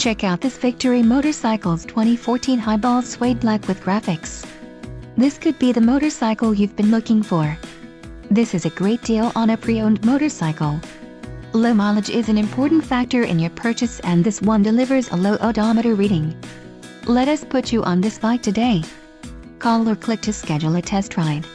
Check out this Victory Motorcycles 2014 Highball Suede Black with graphics. This could be the motorcycle you've been looking for. This is a great deal on a pre-owned motorcycle. Low mileage is an important factor in your purchase, and this one delivers a low odometer reading. Let us put you on this bike today. Call or click to schedule a test ride.